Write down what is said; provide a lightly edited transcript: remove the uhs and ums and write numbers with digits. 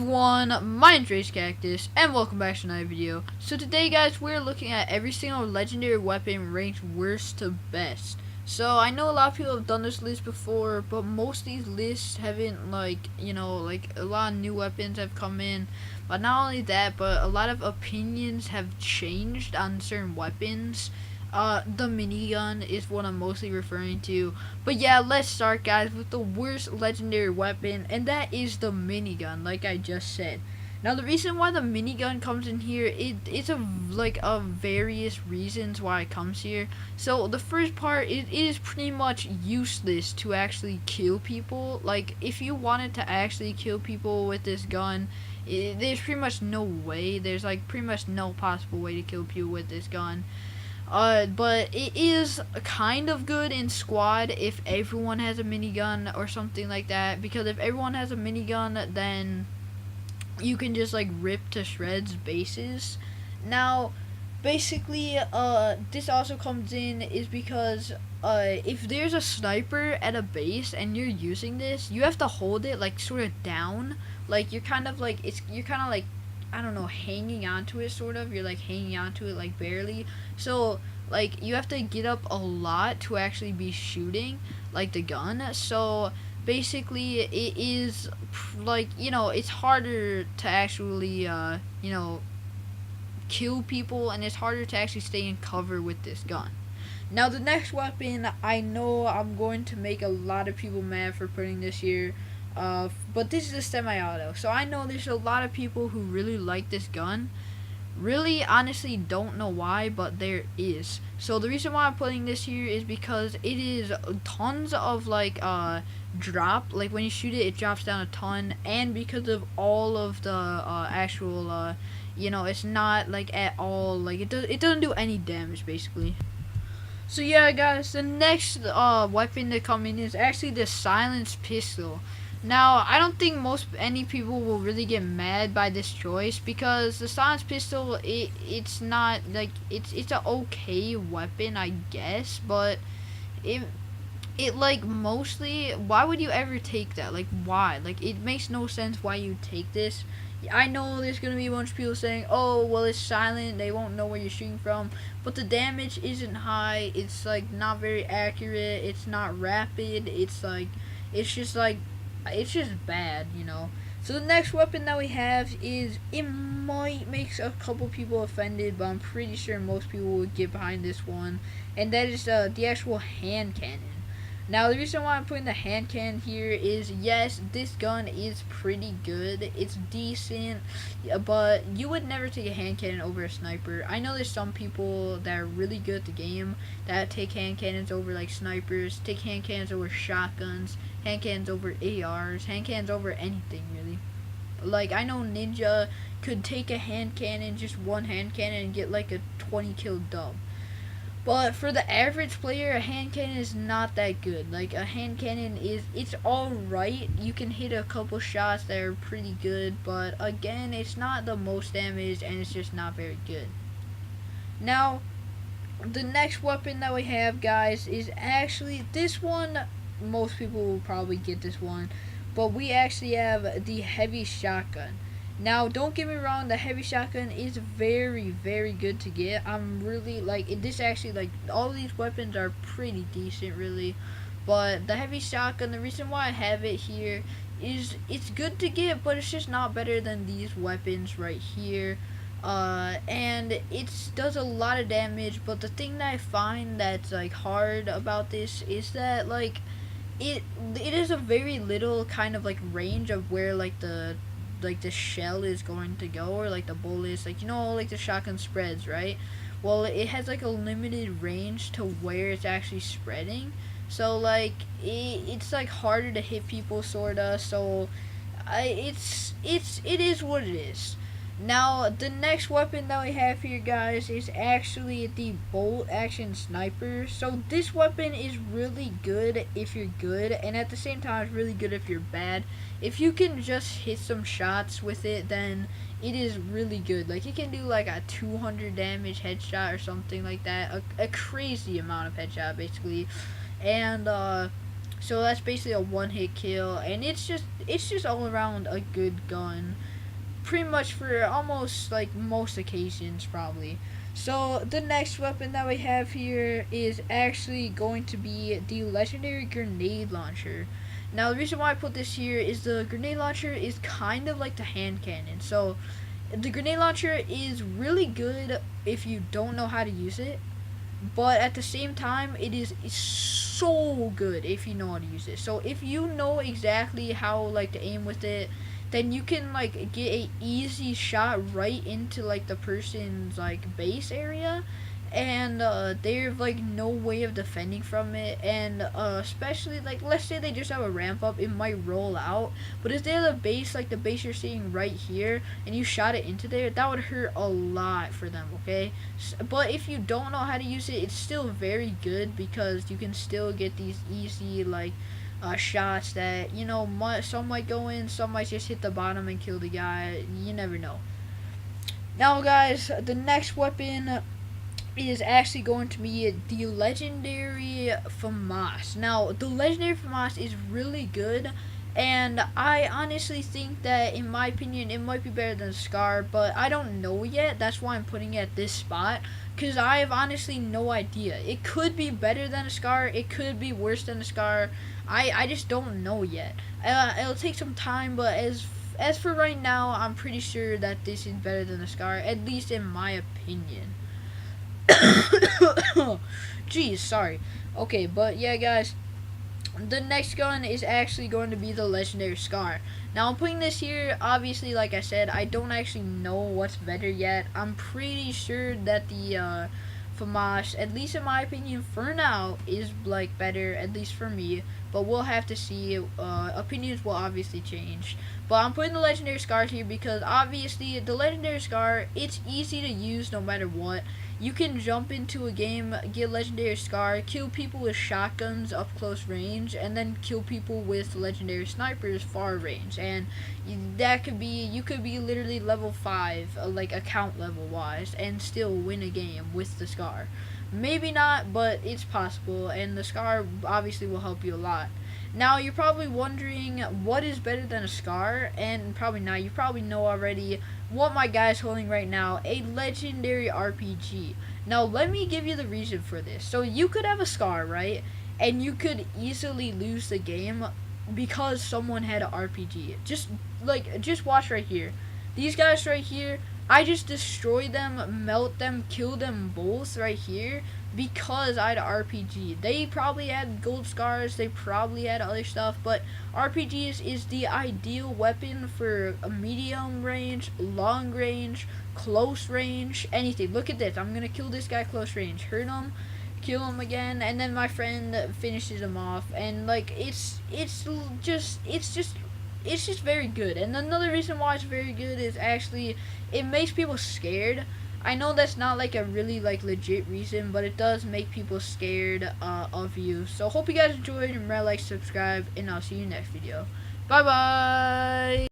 everyone, my name is Cactus, and welcome back to another video. So today guys, we're looking at every single legendary weapon ranked worst to best. So I know a lot of people have done this list before, but most of these lists haven't like a lot of new weapons have come in. But not only that, but a lot of opinions have changed on certain weapons. The minigun is what I'm mostly referring to. But yeah, let's start guys with the worst legendary weapon, and that is the minigun, like I just said. Now the reason why the minigun comes in here, it's of various reasons why it comes here. So the first part, it is pretty much useless to actually kill people. Like if you wanted to actually kill people with this gun, there's pretty much no way. There's like pretty much no possible way to kill people with this gun. But it is kind of good in squad if everyone has a minigun or something like that. Because if everyone has a minigun, then you can just like rip to shreds bases. Now, basically, this also comes in is because if there's a sniper at a base and you're using this, you have to hold it like sort of down. Like you're kind of like I don't know, hanging onto it sort of. You're like hanging onto it like barely. So like you have to get up a lot to actually be shooting like the gun. So basically it is like, it's harder to actually kill people, and it's harder to actually stay in cover with this gun. Now the next weapon, I know I'm going to make a lot of people mad for putting this here. But this is a semi-auto, so I know there's a lot of people who really like this gun. Really, honestly, don't know why, but there is. So the reason why I'm putting this here is because it is tons of drop. Like when you shoot it, it drops down a ton, and because of all of the actual it's not like at all like it doesn't do any damage basically. So yeah, guys, the next weapon to come in is actually the silenced pistol. Now, I don't think any people will really get mad by this choice, because the silenced pistol, it's not like it's an okay weapon, I guess, but it like mostly, why would you ever take that? Like why? Like it makes no sense why you take this. I know there's gonna be a bunch of people saying, oh well, it's silent, they won't know where you're shooting from, but the damage isn't high. It's like not very accurate, it's not rapid, it's just bad, So the next weapon that we have is, it might make a couple people offended, but I'm pretty sure most people would get behind this one, and that is the actual hand cannon. Now the reason why I'm putting the hand cannon here is, yes, this gun is pretty good, it's decent, but you would never take a hand cannon over a sniper. I know there's some people that are really good at the game that take hand cannons over like snipers, take hand cannons over shotguns, hand cannons over ARs, hand cannons over anything really. Like I know Ninja could take a hand cannon, just one hand cannon, and get like a 20 kill dub. But for the average player, a hand cannon is not that good. Like a hand cannon it's alright. You can hit a couple shots that are pretty good, but again, it's not the most damage, and it's just not very good. Now, the next weapon that we have, guys, is actually this one. Most people will probably get this one, but we actually have the heavy shotgun. Now, don't get me wrong, the heavy shotgun is very, very good to get. I'm really, this actually, all of these weapons are pretty decent, really. But the heavy shotgun, the reason why I have it here is it's good to get, but it's just not better than these weapons right here. And it does a lot of damage, but the thing that I find that's, hard about this is that, it is a very little kind of, range of where, the shell is going to go, or the bullets, the shotgun spreads, right? Well, it has a limited range to where it's actually spreading, so it's harder to hit people sorta. So it is what it is. Now the next weapon that we have here, guys, is actually the bolt action sniper. So this weapon is really good if you're good, and at the same time it's really good if you're bad. If you can just hit some shots with it, then it is really good. It can do a 200 damage headshot or something like that, a crazy amount of headshot basically. And So that's basically a one-hit kill, and it's just all around a good gun, pretty much for almost like most occasions probably. So the next weapon that we have here is actually going to be the legendary grenade launcher. Now the reason why I put this here is the grenade launcher is kind of like the hand cannon. So the grenade launcher is really good if you don't know how to use it, but at the same time it is so good if you know how to use it. So if you know exactly how like to aim with it, then you can like get a easy shot right into like the person's like base area, and they have like no way of defending from it. And especially like, let's say they just have a ramp up, it might roll out, but if they have a base, like the base you're seeing right here, and you shot it into there, that would hurt a lot for them. Okay, but if you don't know how to use it, it's still very good because you can still get these easy like shots that, you know, some might go in, some might just hit the bottom and kill the guy. You never know. Now, guys, the next weapon is actually going to be the legendary Famas. Now, the legendary Famas is really good, and I honestly think that, in my opinion, it might be better than Scar, but I don't know yet. That's why I'm putting it at this spot, because I have honestly no idea. It could be better than a Scar, it could be worse than a Scar. I just don't know yet. It'll take some time, but as for right now, I'm pretty sure that this is better than a Scar, at least in my opinion. Jeez, sorry. Okay, but yeah, guys, the next gun is actually going to be the legendary Scar. Now, I'm putting this here, obviously, like I said, I don't actually know what's better yet. I'm pretty sure that the Famas, at least in my opinion, for now, is like better, at least for me. But we'll have to see. Opinions will obviously change. But I'm putting the legendary Scar here because obviously the legendary Scar, it's easy to use no matter what. You can jump into a game, get legendary Scar, kill people with shotguns up close range, and then kill people with legendary snipers far range. And that could be, you could be literally level 5, like account level wise, and still win a game with the Scar. Maybe not, but it's possible, and the Scar obviously will help you a lot. Now, you're probably wondering what is better than a Scar, and probably not. You probably know already what my guy's holding right now, a legendary RPG. Now, let me give you the reason for this. So, you could have a Scar, right? And you could easily lose the game because someone had an RPG. Just watch right here. These guys right here, I just destroy them, melt them, kill them both right here because I had an RPG. They probably had gold scars, they probably had other stuff, but RPGs is the ideal weapon for a medium range, long range, close range, anything. Look at this. I'm gonna kill this guy close range, hurt him, kill him again, and then my friend finishes him off. And like it's just very good. And another reason why it's very good is actually it makes people scared. I know that's not like a really like legit reason, but it does make people scared of you. So hope you guys enjoyed. Remember to like, subscribe, and I'll see you next video. Bye bye.